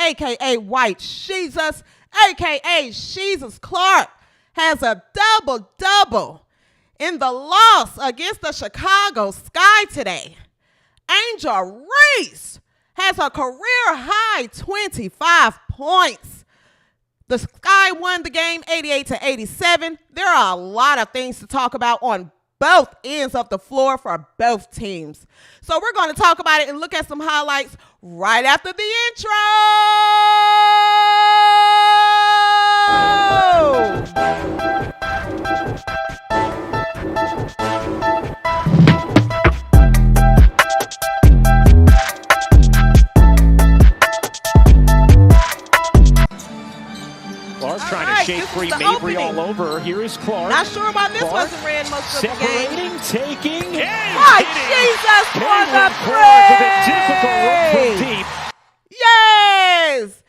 a.k.a. White Jesus, a.k.a. Jesus Clark, has a double-double in the loss against the Chicago Sky today. Angel Reese has a career-high 25 points. The Sky won the game 88-87. There are a lot of things to talk about on both ends of the floor for both teams. So we're going to talk about it and look at some highlights right after the intro. Clark trying to shake free Mabry all over. Here is Clark. Not sure why this wasn't ran most of the game. Separating, taking, White Jesus for the three. Deep. Yes.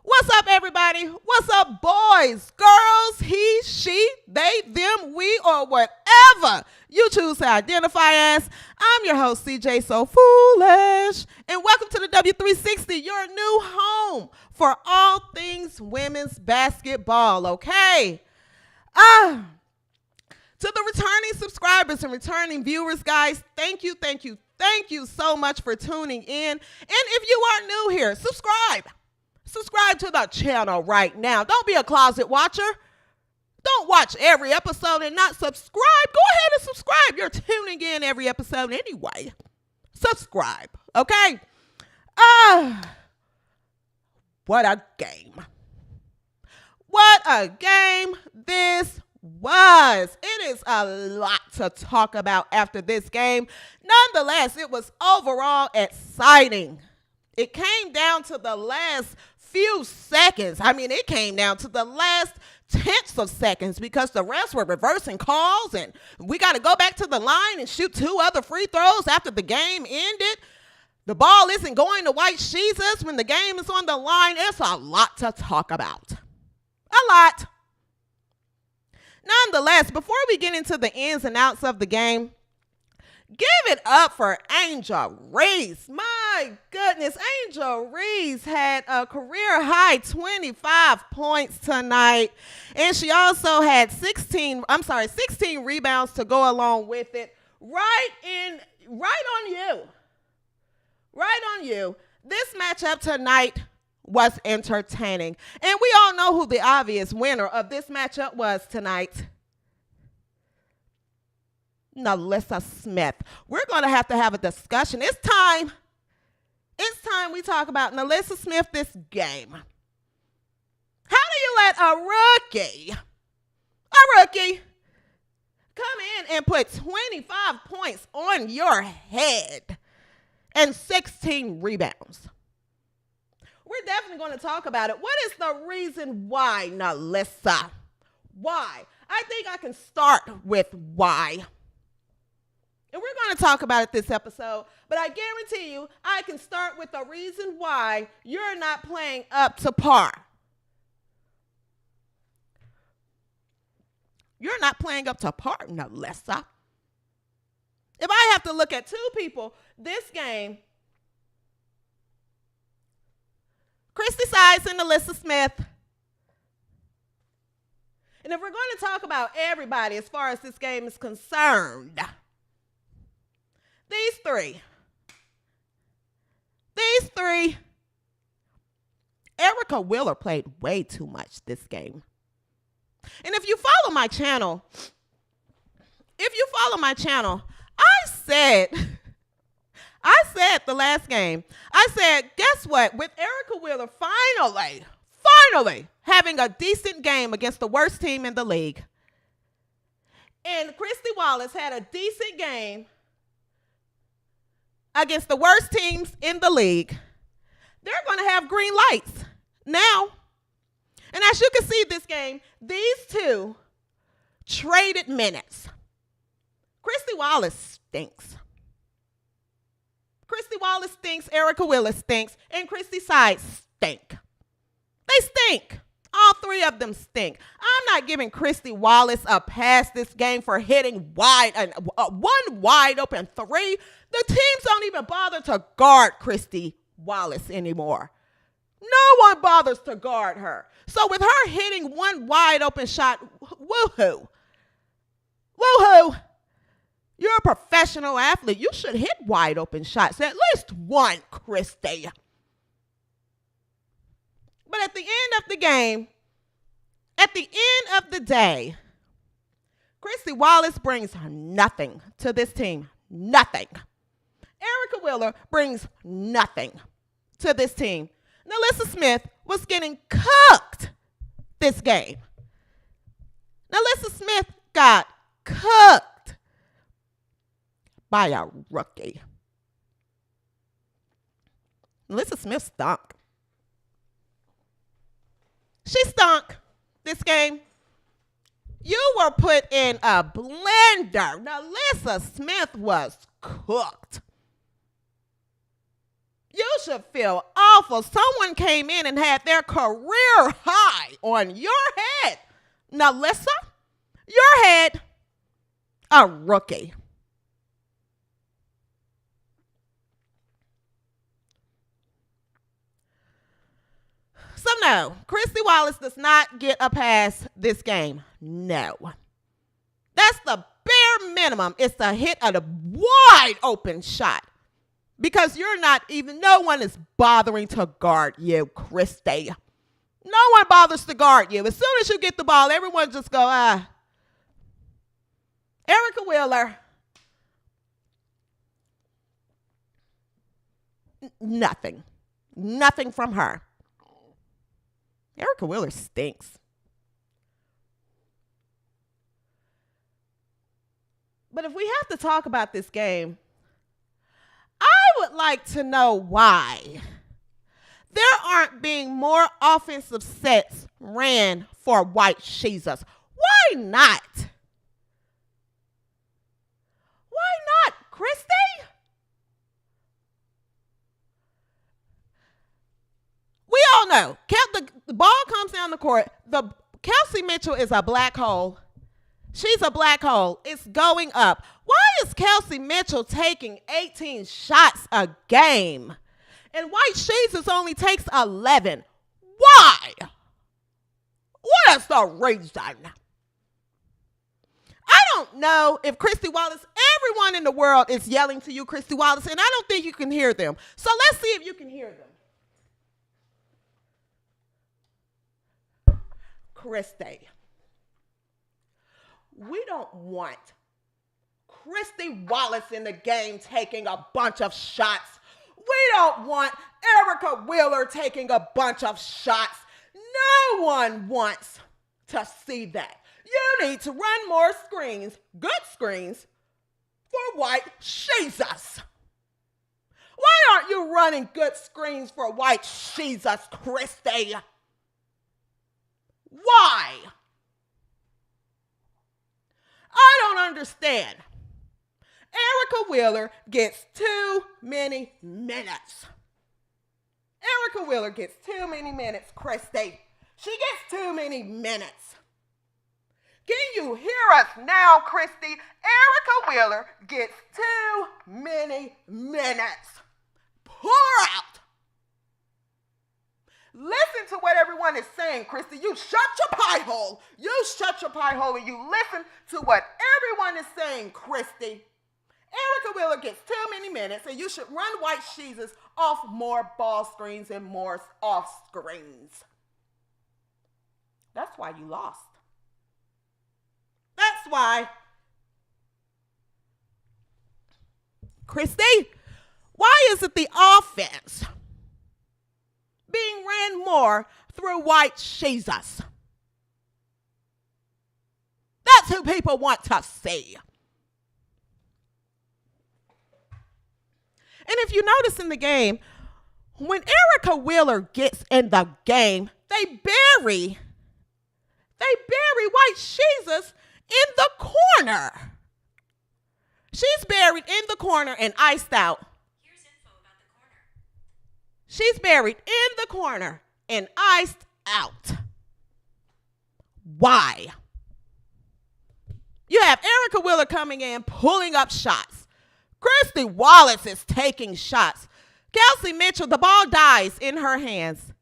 What's up, everybody? What's up, boys, girls, he, she, they, them, we, or whatever you choose to identify as? I'm your host, CJSoFoolish, and welcome to the W360, your new home for all things women's basketball, okay? To the returning subscribers and returning viewers, guys, thank you so much for tuning in. And if you are new here, subscribe. Subscribe to the channel right now. Don't be a closet watcher. Don't watch every episode and not subscribe. Go ahead and subscribe. You're tuning in every episode anyway. Subscribe, okay? What a game. What a game this was. It is a lot to talk about after this game. Nonetheless, it was overall exciting. It came down to the last few seconds. I mean, it came down to the last tenths of seconds because the refs were reversing calls and we got to go back to the line and shoot 2 other free throws after the game ended. The ball isn't going to White Jesus when the game is on the line. It's a lot to talk about. A lot. Nonetheless, before we get into the ins and outs of the game, give it up for Angel Reese. My goodness, Angel Reese had a career-high 25 points tonight, and she also had 16 rebounds to go along with it. Right on you. This matchup tonight was entertaining, and we all know who the obvious winner of this matchup was tonight. Nelissa Smith. We're going to have a discussion. It's time we talk about Nelissa Smith this game. How do you let a rookie come in and put 25 points on your head and 16 rebounds? We're definitely going to talk about it. What is the reason why, Nelissa? Why? I think I can start with why. And we're going to talk about it this episode, but I guarantee you I can start with the reason why you're not playing up to par. You're not playing up to par, Nelissa. If I have to look at 2 people this game, Christy Sides and Nelissa Smith, and if we're going to talk about everybody as far as this game is concerned, These three, Erica Wheeler played way too much this game. And if you follow my channel, I said the last game, I said, guess what? With Erica Wheeler finally having a decent game against the worst team in the league, and Christy Wallace had a decent game against the worst teams in the league, they're going to have green lights now. And as you can see this game, these 2 traded minutes. Christy Wallace stinks. Erica Wheeler stinks, and Christy Sides stink. They stink. All 3 of them stink. I'm not giving Christy Wallace a pass this game for hitting one wide open 3. The teams don't even bother to guard Christy Wallace anymore. No one bothers to guard her. So with her hitting one wide open shot, woohoo. Woohoo. You're a professional athlete. You should hit wide open shots, at least one, Christy. But at the end of the game, at the end of the day, Christy Wallace brings nothing to this team. Nothing. Erica Wheeler brings nothing to this team. Nelissa Smith was getting cooked this game. Nelissa Smith got cooked by a rookie. Nelissa Smith stunk. She stunk this game. You were put in a blender. Nelissa Smith was cooked. You should feel awful. Someone came in and had their career high on your head. Nelissa, your head, a rookie. So no, Christy Wallace does not get a pass this game. No. That's the bare minimum, is to hit a wide open shot. Because no one is bothering to guard you, Christy. No one bothers to guard you. As soon as you get the ball, everyone just go, Erica Wheeler. Nothing. Nothing from her. Erica Wheeler stinks. But if we have to talk about this game, I would like to know why there aren't being more offensive sets ran for White Jesus. Why not? Why not, Christy? We all know the ball comes down the court. Kelsey Mitchell is a black hole. She's a black hole. It's going up. Why is Kelsey Mitchell taking 18 shots a game? And White Jesus only takes 11. Why? What is the reason? I don't know if Christy Wallace, everyone in the world is yelling to you, Christy Wallace, and I don't think you can hear them. So let's see if you can hear them. Christy, we don't want Christy Wallace in the game taking a bunch of shots. We don't want Erica Wheeler taking a bunch of shots. No one wants to see that. You need to run more screens, good screens, for White Jesus. Why aren't you running good screens for White Jesus, Christy? Why? I don't understand. Erica Wheeler gets too many minutes. Erica Wheeler gets too many minutes, Christy. She gets too many minutes. Can you hear us now, Christy? Erica Wheeler gets too many minutes. Pour out. Listen to what everyone is saying, Christy. You shut your pie hole. You shut your pie hole and you listen to what everyone is saying, Christy. Erica Wheeler gets too many minutes and you should run White Jesus off more ball screens and more off screens. That's why you lost. That's why. Christy, why is it the offense being ran more through White Jesus? That's who people want to see. And if you notice in the game, when Erica Wheeler gets in the game, they bury White Jesus in the corner. She's buried in the corner and iced out. Here's info about the corner. She's buried in the corner and iced out. Why? You have Erica Wheeler coming in, pulling up shots. Christy Wallace is taking shots. Kelsey Mitchell, the ball dies in her hands.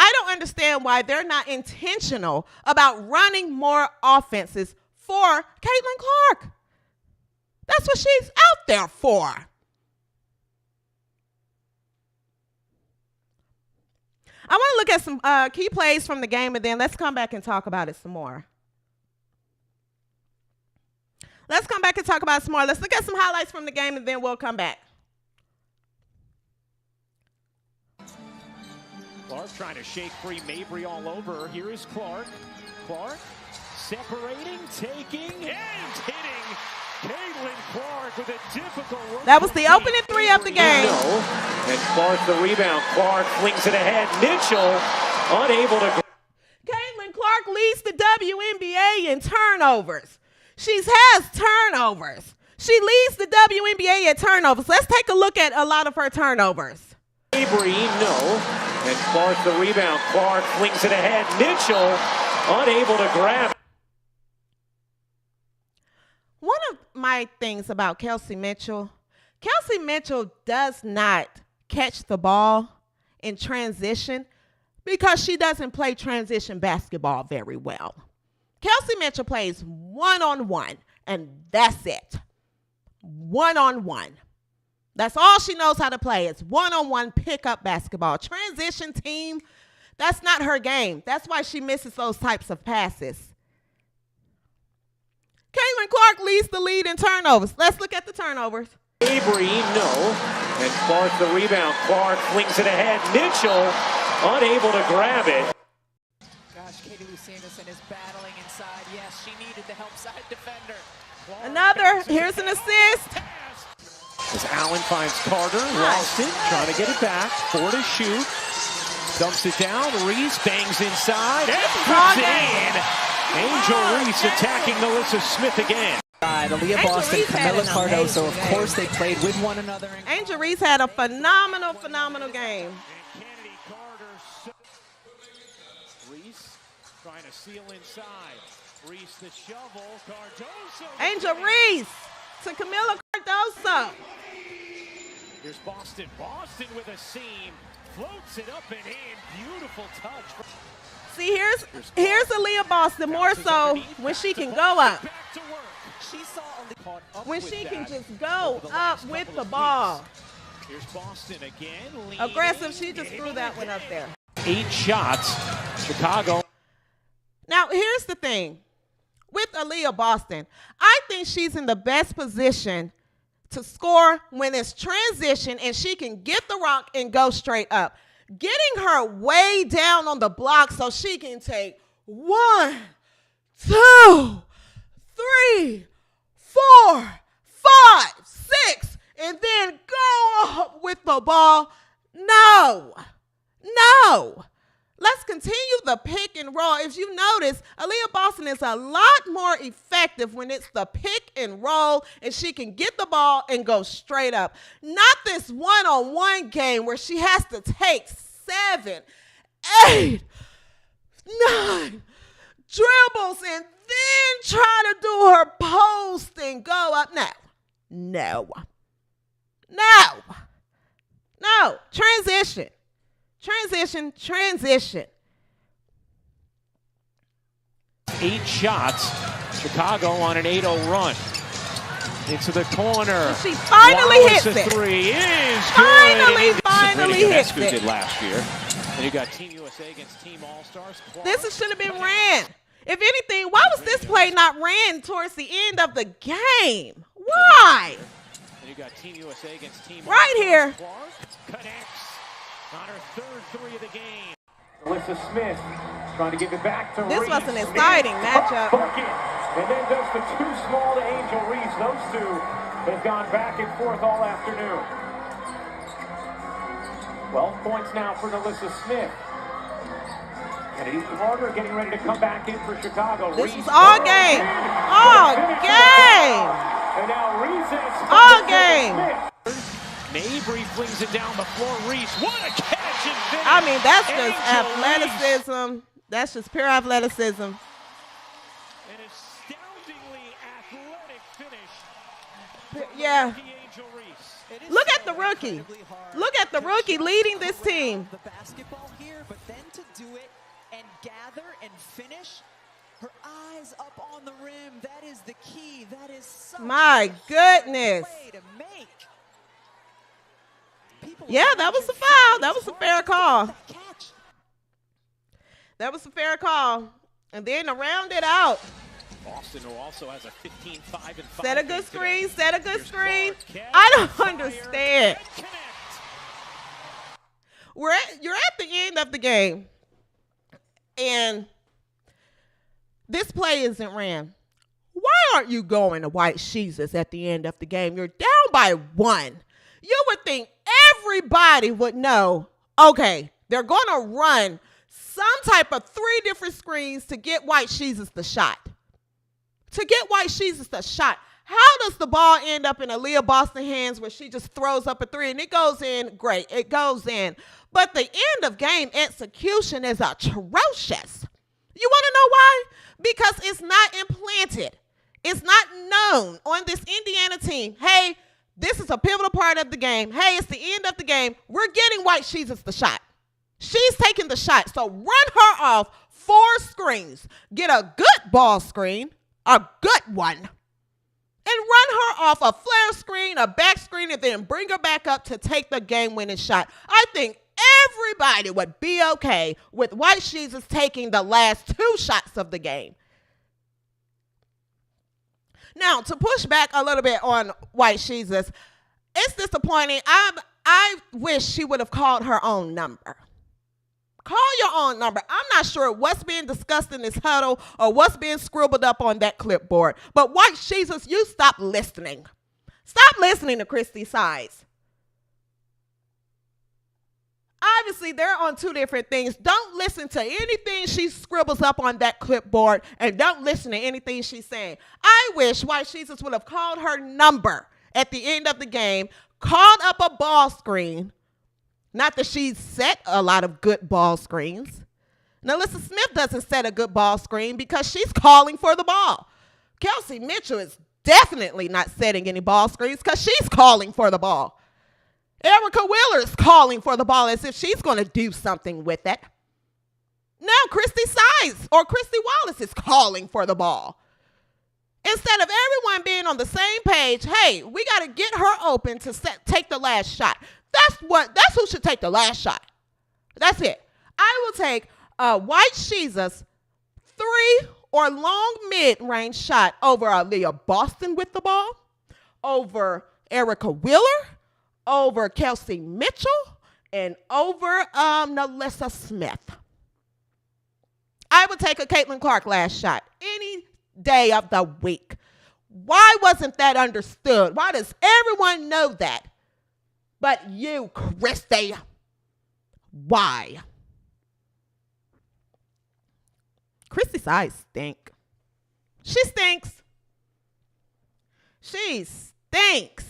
I don't understand why they're not intentional about running more offenses for Caitlin Clark. That's what she's out there for. I want to look at some key plays from the game, and then let's come back and talk about it some more. Let's come back and talk about it some more. Let's look at some highlights from the game, and then we'll come back. Clark trying to shake free Mabry all over her. Here is Clark. Clark separating, taking, and hitting Caitlin Clark with a difficult look. That was the opening three of the game. No. And Clark the rebound. Clark flings it ahead. Mitchell unable to. Caitlin Clark leads the WNBA in turnovers. She has turnovers. She leads the WNBA at turnovers. Let's take a look at a lot of her turnovers. Mabry, no. And Clark the rebound. Clark flings it ahead. Mitchell unable to grab. One of my things about Kelsey Mitchell does not catch the ball in transition because she doesn't play transition basketball very well. Kelsey Mitchell plays one-on-one, and that's it. One-on-one. That's all she knows how to play. It's one-on-one pickup basketball. Transition team, that's not her game. That's why she misses those types of passes. Caitlin Clark leads the lead in turnovers. Let's look at the turnovers. Mabry, no. And Clark the rebound. Clark flings it ahead. Mitchell unable to grab it. Gosh, Katie Lou Sanderson is battling inside. Yes, she needed the help side defender. Another, here's an assist. As Allen finds Carter, lost it, trying to get it back. 4 to shoot. Dumps it down. Reese bangs inside and puts it in. Angel Reese attacking Nelissa Smith again. Aaliyah Boston, Reese had Camila an Cardoso, amazing of game. course they played with one another. Angel Reese had a phenomenal game. Kennedy Carter. Reese trying to seal inside. Reese the shovel. Cardoso. Angel Reese to Camila Cardoso. Here's Boston. Boston with a seam. Floats it up and in. Beautiful touch. See, here's Aaliyah Boston more so when she can go up. Back to work. She saw caught up When with she can that just go over the up last with couple the of ball. Here's Boston again. Leading. Aggressive, she just threw that one up there. 8 shots. Chicago. Now, here's the thing. With Aaliyah Boston, I think she's in the best position to score when it's transition and she can get the rock and go straight up. Getting her way down on the block so she can take 1, 2, 3, 4, 5, 6, and then go up with the ball. No. Let's continue the pick and roll. If you notice, Aaliyah Boston is a lot more effective when it's the pick and roll and she can get the ball and go straight up. Not this one-on-one game where she has to take 7, 8, 9 dribbles and then try to do her post and go up. No. Transition. 8 shots. Chicago on an 8-0 run. Into the corner. She finally Wallace hits a it. 3 is Finally good. hits Who it. did last year. And you got Team USA against Team All-Stars. This should have been ran. If anything, why was this play not ran towards the end of the game? Why? And you got Team USA against Team Right All-Stars. here. Clark connects on her 3rd 3 of the game. Nelissa Smith trying to give it back to This Reese. was an exciting matchup. Bucket. And then does the too small to Angel Reese. Those two have gone back and forth all afternoon. 12 points now for Nelissa Smith. Kennedy Carter getting ready to come back in for Chicago. This Reese was all game. All game. And now Reese has All game. Mabry flings it down the floor. Reese, what a catch and finish. I mean, that's just Angel Reese. athleticism. That's just pure athleticism. An astoundingly athletic finish. Yeah. Angel Reese. Look at the rookie. Look at the rookie leading this team. The basketball here, but then to do it and gather and finish, her eyes up on the rim. That is the key. That is such My goodness. play to make. Yeah, that was a foul. That was a fair call. That catch. That was a fair call. And then to round it out, Boston, who also has a 15-5 and 5. set a good screen, set a good Here's screen. Clark, I don't fire, understand. and connect. You're at the end of the game, and this play isn't ran. Why aren't you going to White Jesus at the end of the game? You're down by 1. You would think everybody would know, okay, they're going to run some type of 3 different screens to get White Jesus the shot. To get White Jesus the shot. How does the ball end up in Aaliyah Boston's hands where she just throws up a 3 and it goes in? Great, it goes in. But the end of game execution is atrocious. You want to know why? Because it's not implanted. It's not known on this Indiana team. Hey, this is a pivotal part of the game. Hey, it's the end of the game. We're getting White Jesus the shot. She's taking the shot. So run her off 4 screens. Get a good ball screen, a good one, and run her off a flare screen, a back screen, and then bring her back up to take the game-winning shot. I think everybody would be okay with White Jesus taking the last 2 shots of the game. Now, to push back a little bit on White Jesus, it's disappointing. I wish she would have called her own number. Call your own number. I'm not sure what's being discussed in this huddle or what's being scribbled up on that clipboard. But White Jesus, you stop listening. Stop listening to Christy Sides. Obviously, they're on 2 different things. Don't listen to anything she scribbles up on that clipboard, and don't listen to anything she's saying. I wish White Jesus would have called her number at the end of the game, called up a ball screen. Not that she's set a lot of good ball screens. Nelissa Smith doesn't set a good ball screen because she's calling for the ball. Kelsey Mitchell is definitely not setting any ball screens because she's calling for the ball. Erica Wheeler is calling for the ball as if she's going to do something with it. Now Christy Sides or Christy Wallace is calling for the ball. Instead of everyone being on the same page, hey, we got to get her open to take the last shot. That's who should take the last shot. That's it. I will take a White Jesus 3 or long mid-range shot over Aaliyah Boston with the ball, over Erica Wheeler, over Kelsey Mitchell, and over Nelissa Smith. I would take a Caitlin Clark last shot any day of the week. Why wasn't that understood? Why does everyone know that? But you, Christy, why? Christy Sides stink. She stinks. She stinks.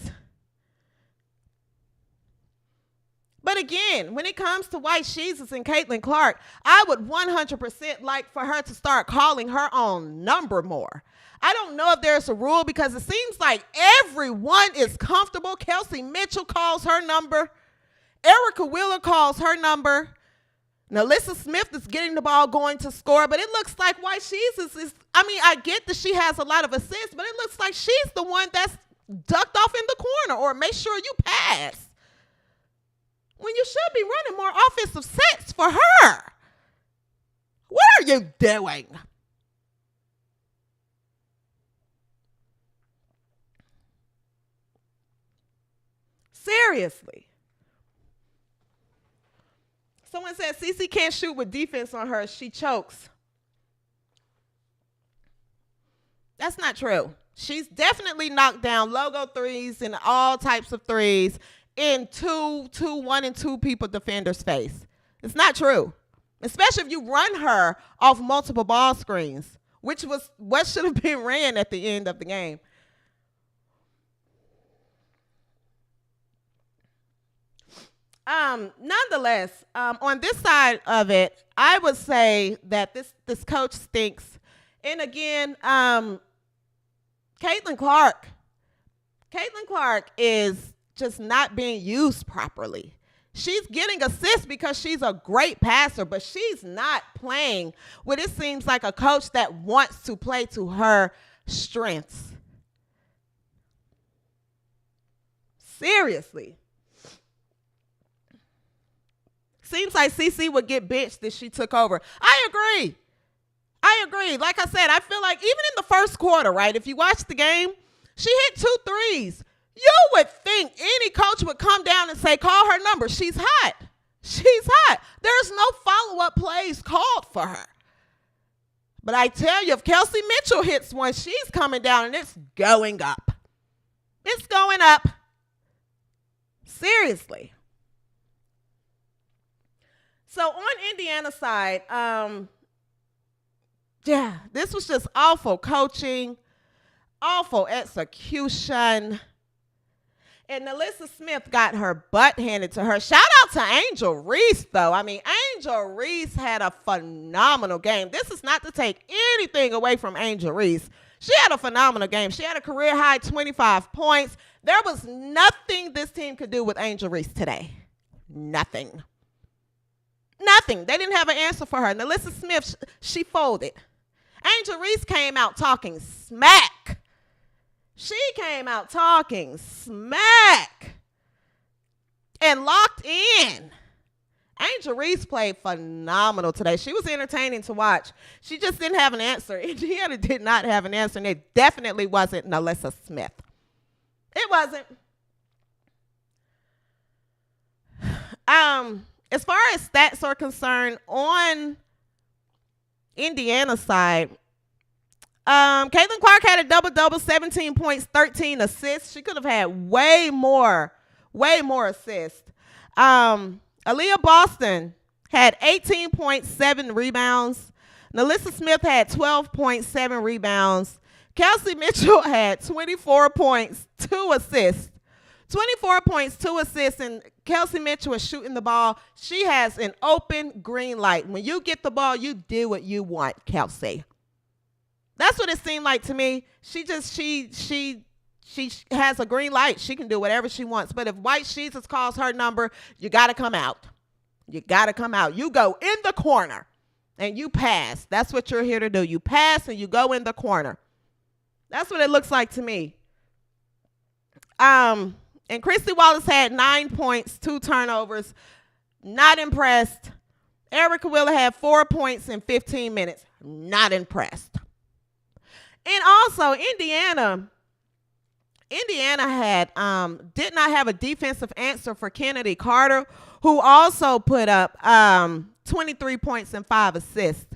But again, when it comes to White Jesus and Caitlin Clark, I would 100% like for her to start calling her own number more. I don't know if there's a rule because it seems like everyone is comfortable. Kelsey Mitchell calls her number. Erica Wheeler calls her number. Nelissa Smith is getting the ball going to score, but it looks like White Jesus is, I get that she has a lot of assists, but it looks like she's the one that's ducked off in the corner or make sure you pass. When you should be running more offensive sets for her. What are you doing? Seriously. Someone said Cece can't shoot with defense on her. She chokes. That's not true. She's definitely knocked down logo threes and all types of threes in 1 and 2 people defenders' face. It's not true. Especially if you run her off multiple ball screens, which was what should have been ran at the end of the game. Nonetheless, on this side of it, I would say that this coach stinks. And again, Caitlin Clark is just not being used properly. She's getting assists because she's a great passer, but she's not playing what it seems like a coach that wants to play to her strengths. Seriously. Seems like CC would get benched if she took over. I agree. Like I said, I feel like even in the first quarter, right, if you watch the game, she hit 2 threes. You would think any coach would come down and say, call her number. She's hot. There's no follow-up plays called for her. But I tell you, if Kelsey Mitchell hits one, she's coming down and it's going up. It's going up. Seriously. So on Indiana's side, this was just awful coaching, awful execution. And Nelissa Smith got her butt handed to her. Shout out to Angel Reese, though. I mean, Angel Reese had a phenomenal game. This is not to take anything away from Angel Reese. She had a phenomenal game. She had a career-high 25 points. There was nothing this team could do with Angel Reese today. Nothing. They didn't have an answer for her. Nelissa Smith, she folded. Angel Reese came out talking smack. She came out talking smack and locked in. Angel Reese played phenomenal today. She was entertaining to watch. She just didn't have an answer. Indiana did not have an answer, and it definitely wasn't Nelissa Smith. It wasn't. As far as stats are concerned, on Indiana's side, Caitlin Clark had a double-double, 17 points, 13 assists. She could have had way more assists. Aaliyah Boston had 18.7 rebounds. Nelissa Smith had 12.7 rebounds. Kelsey Mitchell had 24 points, 2 assists. 24 points, 2 assists, and Kelsey Mitchell is shooting the ball. She has an open green light. When you get the ball, you do what you want, Kelsey. That's what it seemed like to me. She has a green light. She can do whatever she wants. But if White Jesus calls her number, you got to come out. You go in the corner and you pass. That's what you're here to do. You pass and you go in the corner. That's what it looks like to me. And Christy Wallace had 9 points, 2 turnovers. Not impressed. Erica Wheeler had 4 points in 15 minutes. Not impressed. And also, Indiana had did not have a defensive answer for Kennedy Carter, who also put up 23 points and 5 assists.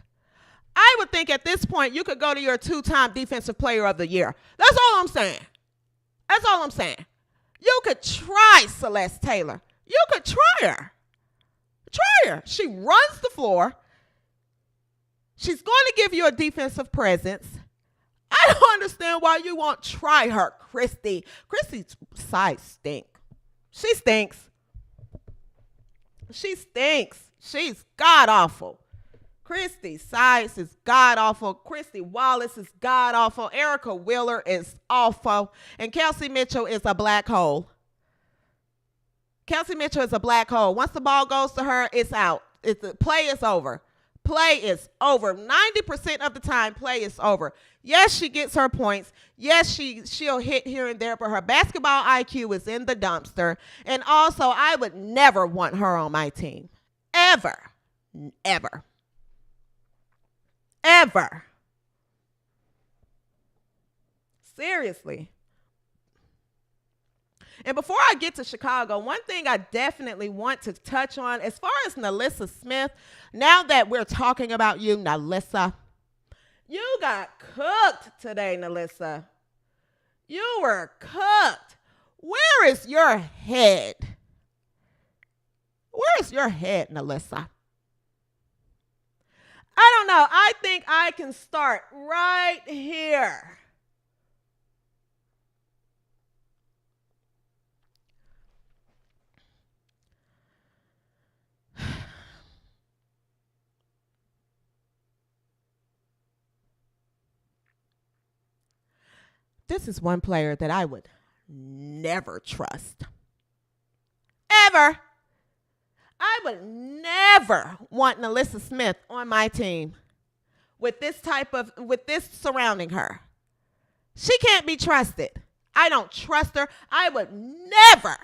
I would think at this point you could go to your 2-time Defensive Player of the Year. That's all I'm saying. You could try Celeste Taylor. You could try her. She runs the floor. She's going to give you a defensive presence. I don't understand why you won't try her, Christy. Christy's size stinks. She stinks. She's god-awful. Christy's size is god-awful. Christy Wallace is god-awful. Erica Wheeler is awful. And Kelsey Mitchell is a black hole. Once the ball goes to her, it's out. Play is over. 90% of the time, play is over. Yes, she gets her points. Yes, she'll hit here and there, but her basketball IQ is in the dumpster. And also, I would never want her on my team. Ever. Seriously. And before I get to Chicago, one thing I definitely want to touch on, as far as Nelissa Smith, now that we're talking about you, Nelissa, you got cooked today, Nelissa. You were cooked. Where is your head? Nelissa? I don't know. I think I can start right here. This is one player that I would never trust. I would never want Nelissa Smith on my team with this surrounding her. She can't be trusted. I don't trust her. I would never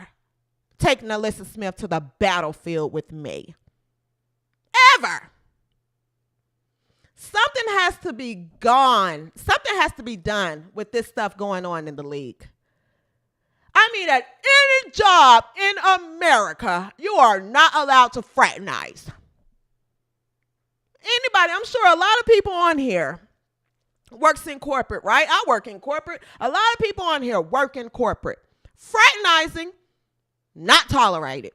take Nelissa Smith to the battlefield with me. Ever. Something has to be gone. Something has to be done with this stuff going on in the league. I mean, at any job in America, you are not allowed to fraternize. Anybody, I'm sure a lot of people on here works in corporate, right? I work in corporate. A lot of people on here work in corporate. Fraternizing, not tolerated.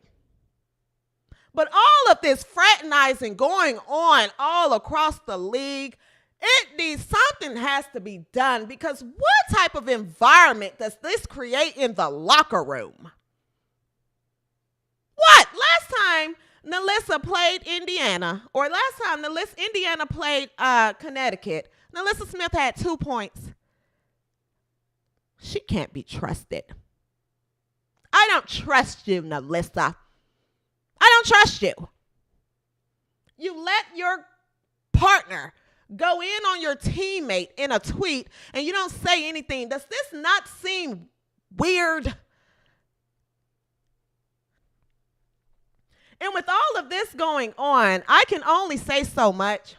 But all of this fraternizing going on all across the league, something has to be done, because what type of environment does this create in the locker room? What? Last time Nelissa played Indiana, or last time Indiana played Connecticut, Nelissa Smith had 2 points. She can't be trusted. I don't trust you, Nelissa. I don't trust you. You let your partner go in on your teammate in a tweet and you don't say anything. Does this not seem weird? And with all of this going on, I can only say so much.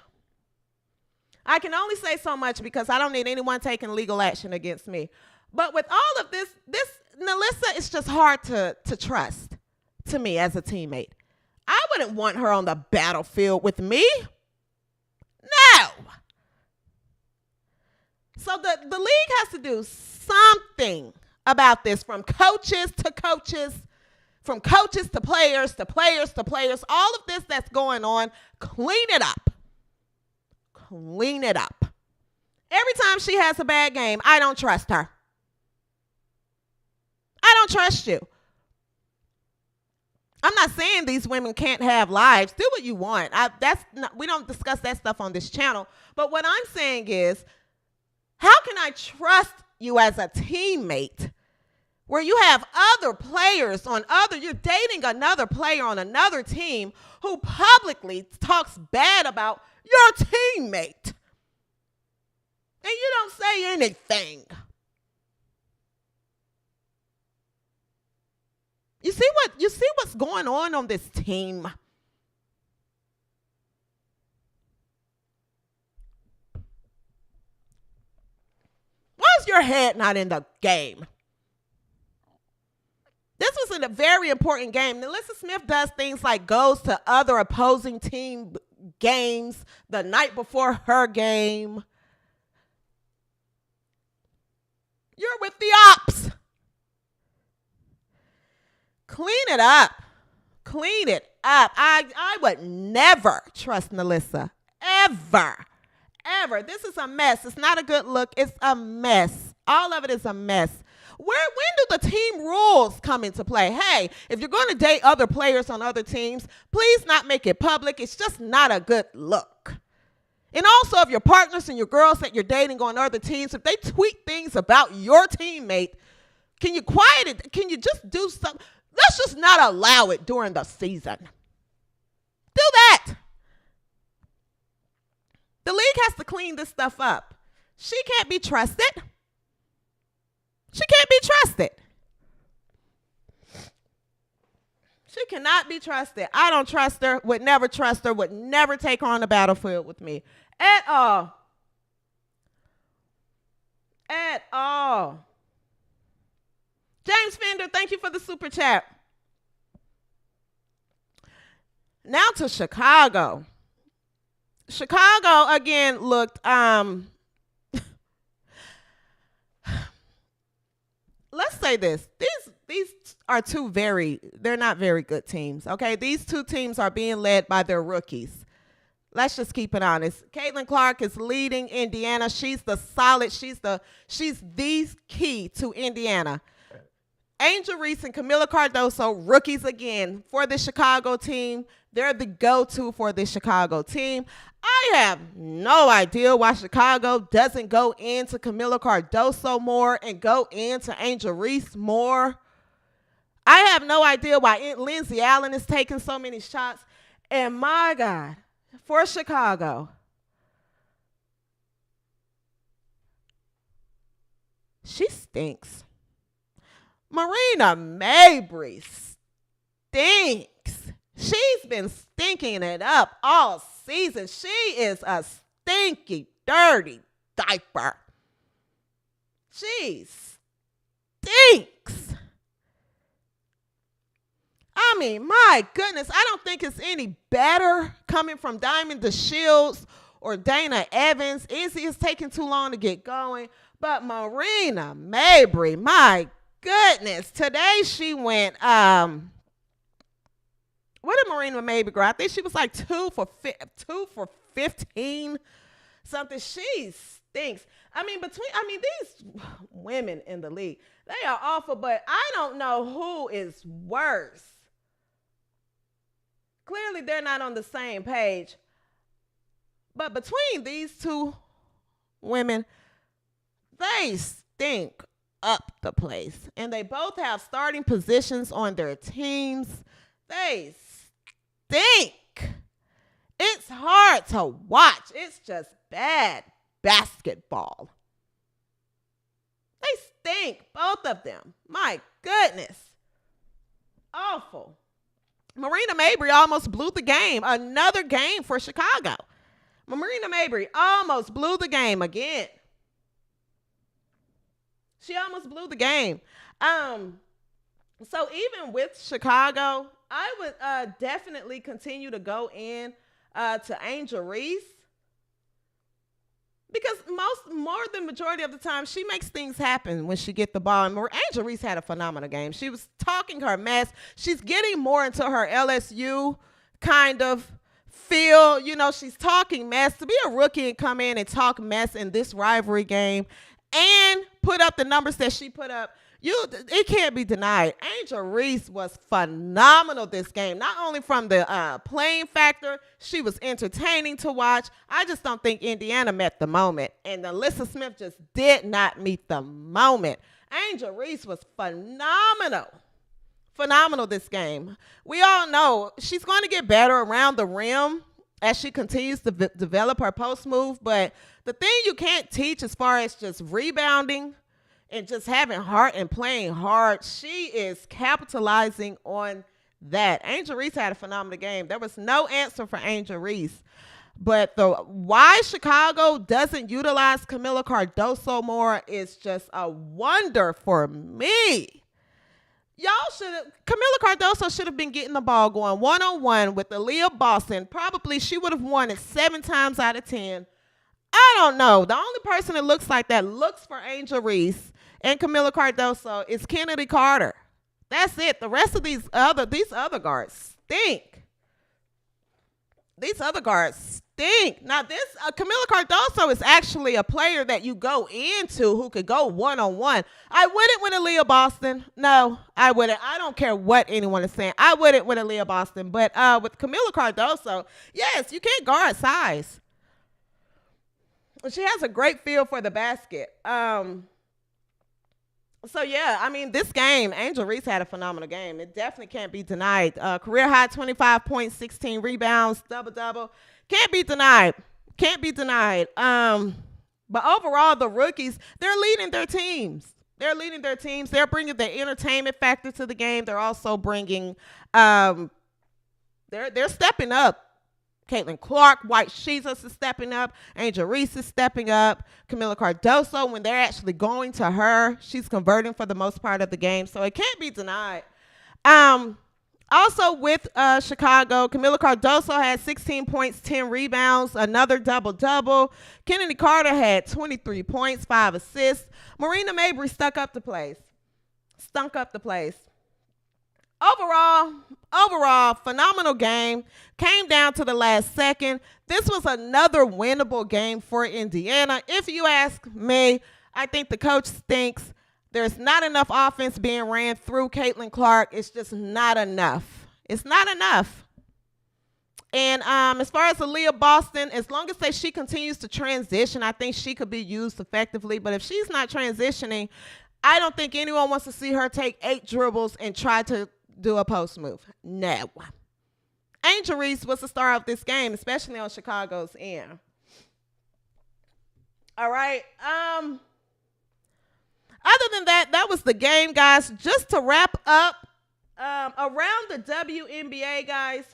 I can only say so much because I don't need anyone taking legal action against me. But with all of this Nelissa is just hard to trust to me as a teammate. I wouldn't want her on the battlefield with me. No. So the league has to do something about this, from coaches to coaches, from coaches to players to players to players. All of this that's going on, clean it up. Clean it up. Every time she has a bad game, I don't trust her. I don't trust you. I'm not saying these women can't have lives. Do what you want. We don't discuss that stuff on this channel. But what I'm saying is, how can I trust you as a teammate where you have other players you're dating another player on another team who publicly talks bad about your teammate, and you don't say anything? You see what's going on this team? Why is your head not in the game? This was a very important game. Nelissa Smith does things like goes to other opposing team games the night before her game. You're with the ops. Clean it up. Clean it up. I would never trust Nelissa. Ever. Ever. This is a mess. It's not a good look. It's a mess. All of it is a mess. When do the team rules come into play? Hey, if you're going to date other players on other teams, please not make it public. It's just not a good look. And also, if your partners and your girls that you're dating on other teams, if they tweet things about your teammate, can you quiet it? Can you just do something? Let's just not allow it during the season. Do that. The league has to clean this stuff up. She can't be trusted. She can't be trusted. She cannot be trusted. I don't trust her, would never trust her, would never take her on the battlefield with me. At all. At all. James Fender, thank you for the super chat. Now to Chicago. Chicago again looked let's say this. These are they're not very good teams. Okay. These two teams are being led by their rookies. Let's just keep it honest. Caitlin Clark is leading Indiana. She's the key to Indiana. Angel Reese and Camila Cardoso, rookies again for the Chicago team. They're the go-to for the Chicago team. I have no idea why Chicago doesn't go into Camila Cardoso more and go into Angel Reese more. I have no idea why Lindsay Allen is taking so many shots. And my God, for Chicago, she stinks. Marina Mabrey stinks. She's been stinking it up all season. She is a stinky, dirty diaper. She stinks. I mean, my goodness, I don't think it's any better coming from Diamond DeShields or Dana Evans. Izzy is taking too long to get going. But Marina Mabrey, my goodness, today she went, what did Marina Mabrey go? I think she was like 2 for 15, something. She stinks. I mean, these women in the league, they are awful, but I don't know who is worse. Clearly, they're not on the same page. But between these two women, they stink up the place. And they both have starting positions on their teams. They stink. It's hard to watch. It's just bad basketball. They stink, both of them. My goodness. Awful. Marina Mabrey almost blew the game. Another game for Chicago. Marina Mabrey almost blew the game again. She almost blew the game. So even with Chicago, I would definitely continue to go in to Angel Reese. Because more than majority of the time, she makes things happen when she get the ball. And Angel Reese had a phenomenal game. She was talking her mess. She's getting more into her LSU kind of feel. You know, she's talking mess. To be a rookie and come in and talk mess in this rivalry game and put up the numbers that she put up, it can't be denied. Angel Reese was phenomenal this game. Not only from the playing factor, she was entertaining to watch. I just don't think Indiana met the moment. And Nelissa Smith just did not meet the moment. Angel Reese was phenomenal. Phenomenal this game. We all know she's going to get better around the rim as she continues to develop her post move. But the thing you can't teach as far as just rebounding and just having heart and playing hard, she is capitalizing on that. Angel Reese had a phenomenal game. There was no answer for Angel Reese. But why Chicago doesn't utilize Camila Cardoso more is just a wonder for me. Camila Cardoso should have been getting the ball going one-on-one with Aaliyah Boston. Probably she would have won it 7 times out of 10. I don't know. The only person that looks like that looks for Angel Reese and Camila Cardoso is Kennedy Carter. That's it. The rest of these other guards stink. These other guards stink. Now, this Camila Cardoso is actually a player that you go into who could go one-on-one. I wouldn't with Aaliyah Boston. No, I wouldn't. I don't care what anyone is saying. I wouldn't with Aaliyah Boston. But with Camila Cardoso, yes, you can't guard size. She has a great feel for the basket. So, yeah, I mean, this game, Angel Reese had a phenomenal game. It definitely can't be denied. Career high 25 points, 16 rebounds, double-double. Can't be denied. Can't be denied. But overall, the rookies, they're leading their teams. They're leading their teams. They're bringing the entertainment factor to the game. They're also bringing they're stepping up. Caitlin Clark, White Jesus is stepping up. Angel Reese is stepping up. Camila Cardoso, when they're actually going to her, she's converting for the most part of the game. So it can't be denied. Also with Chicago, Camila Cardoso had 16 points, 10 rebounds, another double-double. Kennedy Carter had 23 points, 5 assists. Marina Mabrey stunk up the place. Overall, phenomenal game. Came down to the last second. This was another winnable game for Indiana. If you ask me, I think the coach stinks. There's not enough offense being ran through Caitlin Clark. It's just not enough. It's not enough. And as far as Aaliyah Boston, as long as she continues to transition, I think she could be used effectively. But if she's not transitioning, I don't think anyone wants to see her take 8 dribbles and try to do a post move. No. Angel Reese was the star of this game, especially on Chicago's end. All right. Other than that, that was the game, guys. Just to wrap up, around the WNBA, guys,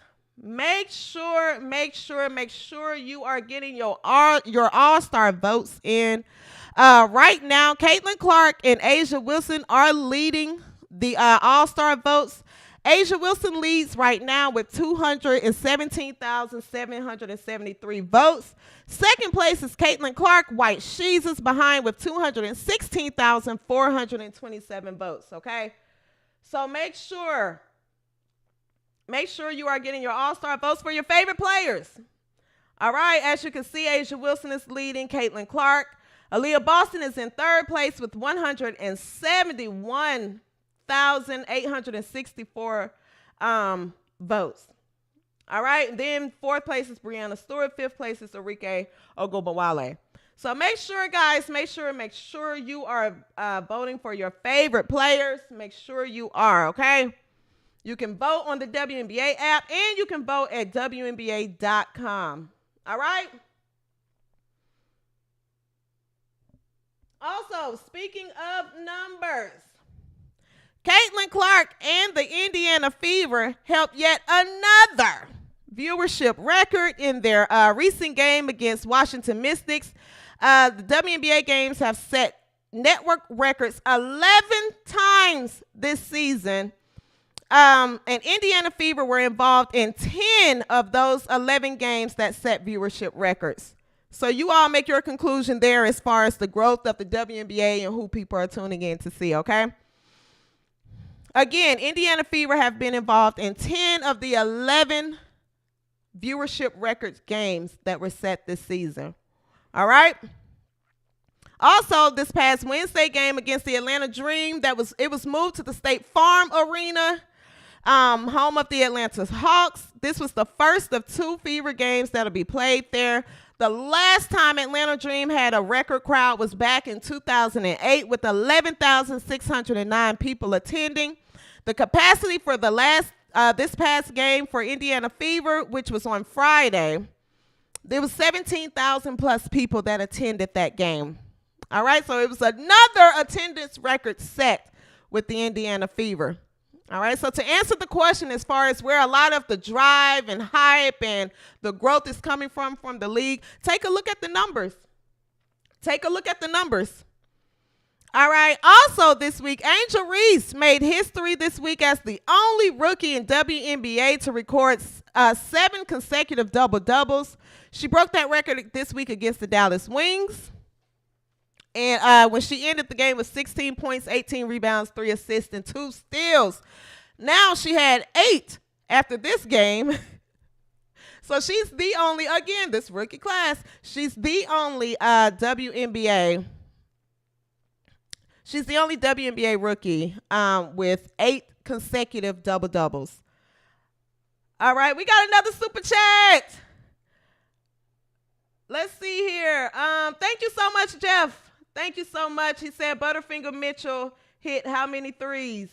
make sure you are getting your all-star votes in. Right now, Caitlin Clark and A'ja Wilson are leading the all-star votes. A'ja Wilson leads right now with 217,773 votes. Second place is Caitlin Clark. White She's is behind with 216,427 votes, okay? So make sure you are getting your all-star votes for your favorite players. All right, as you can see, A'ja Wilson is leading Caitlin Clark. Aaliyah Boston is in third place with 171,864 votes. All right, then fourth place is Breanna Stewart. Fifth place is Arike Ogunbowale. So make sure, guys, make sure you are voting for your favorite players. Make sure you are, okay? You can vote on the WNBA app, and you can vote at WNBA.com. All right? Also, speaking of numbers, Caitlin Clark and the Indiana Fever helped yet another viewership record in their recent game against Washington Mystics. The WNBA games have set network records 11 times this season. And Indiana Fever were involved in 10 of those 11 games that set viewership records. So you all make your conclusion there as far as the growth of the WNBA and who people are tuning in to see, okay? Again, Indiana Fever have been involved in 10 of the 11 viewership records games that were set this season. All right? Also, this past Wednesday game against the Atlanta Dream, it was moved to the State Farm Arena, home of the Atlanta Hawks. This was the first of 2 Fever games that'll be played there. The last time Atlanta Dream had a record crowd was back in 2008 with 11,609 people attending. The capacity for this past game for Indiana Fever, which was on Friday, there was 17,000 plus people that attended that game. All right, so it was another attendance record set with the Indiana Fever. All right, so to answer the question as far as where a lot of the drive and hype and the growth is coming from the league, take a look at the numbers. Take a look at the numbers. All right, also this week, Angel Reese made history this week as the only rookie in WNBA to record 7 consecutive double-doubles. She broke that record this week against the Dallas Wings. And when she ended the game with 16 points, 18 rebounds, 3 assists, and 2 steals. Now she had 8 after this game. So she's the only, again, this rookie class, she's the only WNBA. She's the only WNBA rookie with 8 consecutive double-doubles. All right, we got another super chat. Let's see here. Thank you so much, Jeff. Thank you so much. He said Butterfinger Mitchell hit how many threes?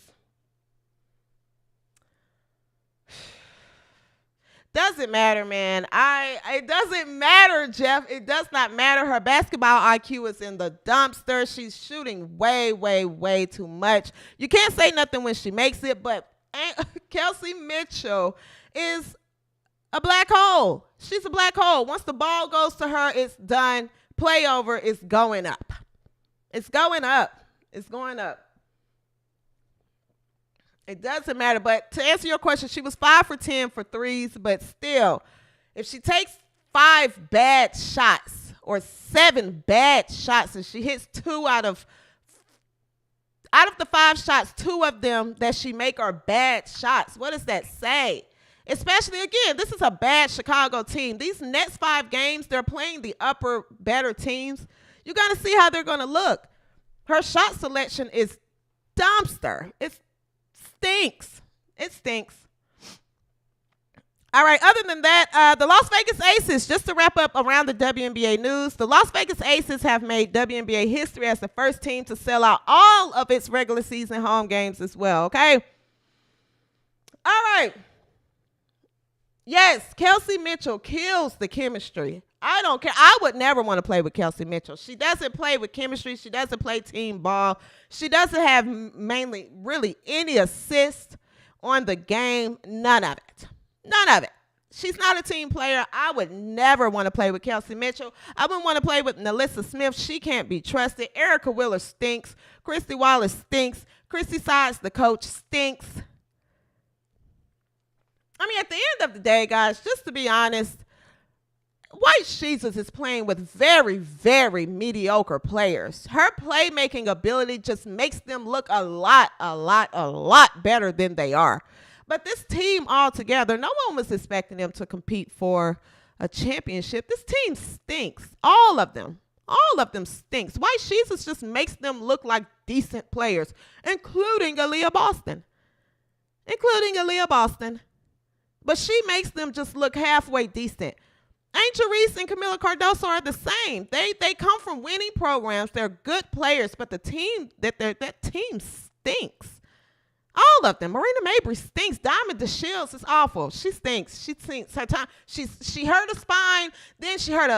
Doesn't matter, man. It doesn't matter, Jeff. It does not matter. Her basketball IQ is in the dumpster. She's shooting way, way, way too much. You can't say nothing when she makes it, but Kelsey Mitchell is a black hole. She's a black hole. Once the ball goes to her, it's done. Play over. It's going up. It's going up. It's going up. It doesn't matter. But to answer your question, she was 5 for 10 for threes. But still, if she takes 5 bad shots or 7 bad shots and she hits 2 out of the 5 shots, 2 of them that she make are bad shots, what does that say? Especially, again, this is a bad Chicago team. These next 5 games, they're playing the upper, better teams. You got to see how they're going to look. Her shot selection is dumpster. It stinks. It stinks. All right, other than that, the Las Vegas Aces, just to wrap up around the WNBA news, the Las Vegas Aces have made WNBA history as the first team to sell out all of its regular season home games as well, okay? All right. Yes, Kelsey Mitchell kills the chemistry. I don't care. I would never want to play with Kelsey Mitchell. She doesn't play with chemistry. She doesn't play team ball. She doesn't have mainly really any assist on the game. None of it. None of it. She's not a team player. I would never want to play with Kelsey Mitchell. I wouldn't want to play with Nelissa Smith. She can't be trusted. Erica Wheeler stinks. Christy Wallace stinks. Christy Sides, the coach, stinks. I mean, at the end of the day, guys, just to be honest, White Jesus is playing with very, very mediocre players. Her playmaking ability just makes them look a lot better than they are. But this team altogether, no one was expecting them to compete for a championship. This team stinks. All of them. All of them stinks. White Jesus just makes them look like decent players, including Aaliyah Boston. But she makes them just look halfway decent. Angel Reese and Camila Cardoso are the same. They come from winning programs. They're good players, but that team stinks. All of them. Marina Mabry stinks. Diamond DeShields is awful. She stinks. She stinks. Her time. She hurt her spine. Then she hurt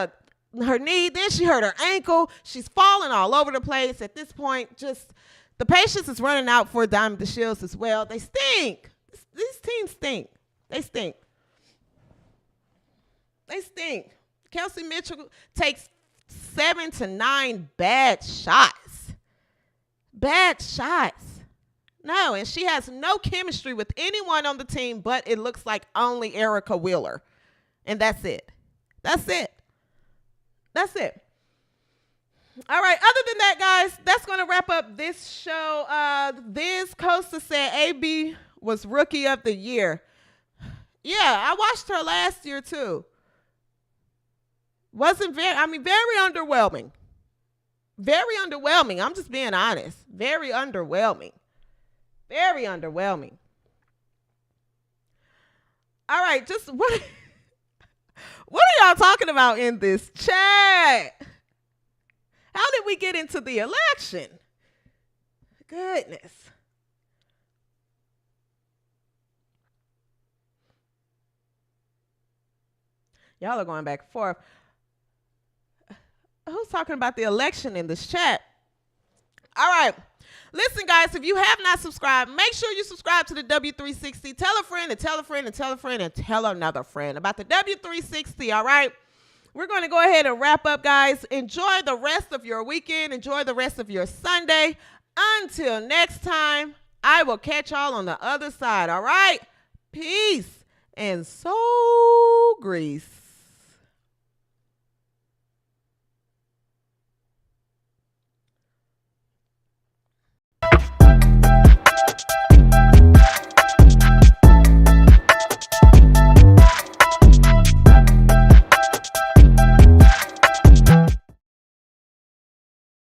her knee. Then she hurt her ankle. She's falling all over the place. At this point, just the patience is running out for Diamond DeShields as well. They stink. These teams stink. They stink. Kelsey Mitchell takes 7 to 9 bad shots. No, and she has no chemistry with anyone on the team, but it looks like only Erica Wheeler. And that's it. All right, other than that, guys, that's going to wrap up this show. Viz Costa said AB was Rookie of the Year. Yeah, I watched her last year, too. Very underwhelming. Very underwhelming. I'm just being honest. Very underwhelming. All right, just what are y'all talking about in this chat? How did we get into the election? Goodness. Y'all are going back and forth. Who's talking about the election in this chat? All right. Listen, guys, if you have not subscribed, make sure you subscribe to the W360. Tell a friend and tell a friend and tell a friend and tell another friend about the W360, all right? We're going to go ahead and wrap up, guys. Enjoy the rest of your weekend. Enjoy the rest of your Sunday. Until next time, I will catch y'all on the other side, all right? Peace and soul grease.